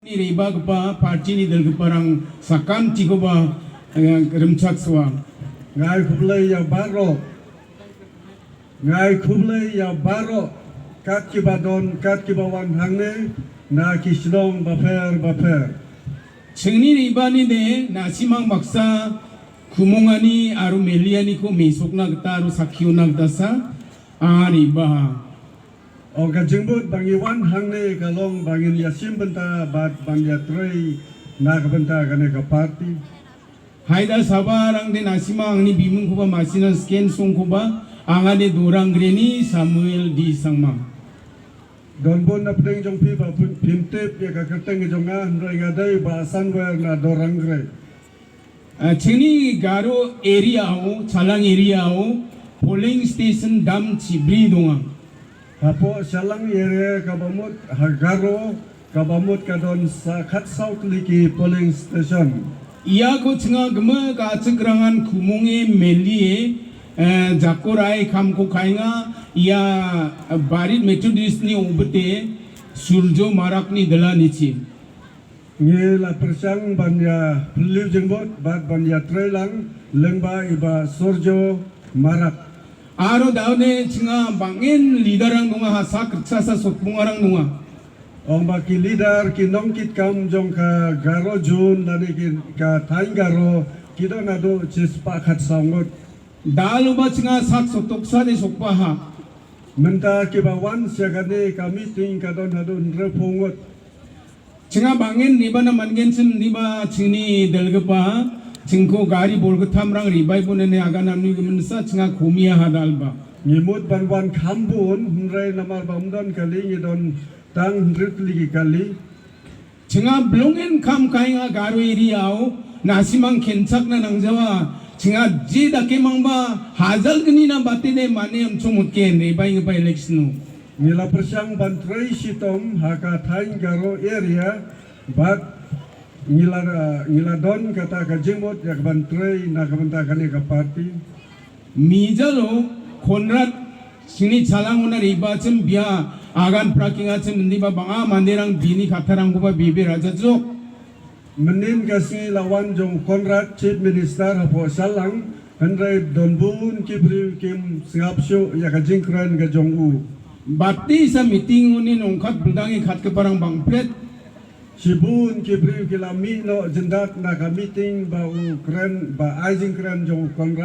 Riba kepa parti ni del keparang sakam tigo ba remchat swa. Ngai kublai ya baro kat kibadon kat kibawan hangne na kislong baper. Cengni riba ni de nasimang maksa kumongani aru meliani ko mesok na kita aru sakio na kita sa riba. O kajingbut bangi wan hangne kalong bangin yasim benta bat bang yatrei na kabenta kane ka party. Haida sabarang de nasimang ni bimung ko ba masinan scan song ko ba angane dorang greni Samuel di sangma. Don bon na pdeng jong pi ba pimtep ya ka kerteng jonga ndrai ngadai ba sanwer na dorang gre. Cengni garo area ho chalang area ho polling station dam chibri donga. Hapo salang yere kabamut hagaro kabamut kadon sa khat south liki polling station. Ia ko cenga gema ka cengrangan kumonge melie jakorai kam ko kainga ia barit methodist ni ubete surjo marak ni dala nichi. Nge la persang banya liu jengbot bat banya trailang lengba iba surjo marak. Aro daune cenga bangin lidarang nunga hasa kerjasa sokpungarang nunga. Ong baki leader ki nongkit kam jong ka garo jun dani ki ka thain garo kido nado chispa khat sangot. Dalu ba cenga sak sotoksa de sokpaha. Menta ki bawan siagane ka meeting ka don hado nrepongot. cenga bangin riba na mangen sim riba cengni delgepa cengko gari bolgetamrang ribai bunene aga namni gemensa cenga komia hadalba. Nyimut banwan khambun nrai namar bamdon kali ngidon tang nritli kali. cenga blongen kam kainga garo iriao nasimang kensak na nangjawa cenga jida kemangba hazal geni na batene mane amcho mutken ribai ngepa election. Nila persang bantrai sitom haka thain garo area bat ngila don kata ka jimot yak bantrai na kabanta kane ka party. Mijalo konrat sini chalang riba cem biya agan prakinga cem ndiba banga manderang bini katarang kuba bibi raja jok. Menin kasi lawan jong Konrad Chief Minister hapo salang handrai donbun kibri kim singapsyo yak jingkran ka jong u. Bati sa meeting uni nongkat budangi kat keparang bangplet. Sibun kibri kilami no jendak na ka meeting ba u kren ba aijing kren jong Konrad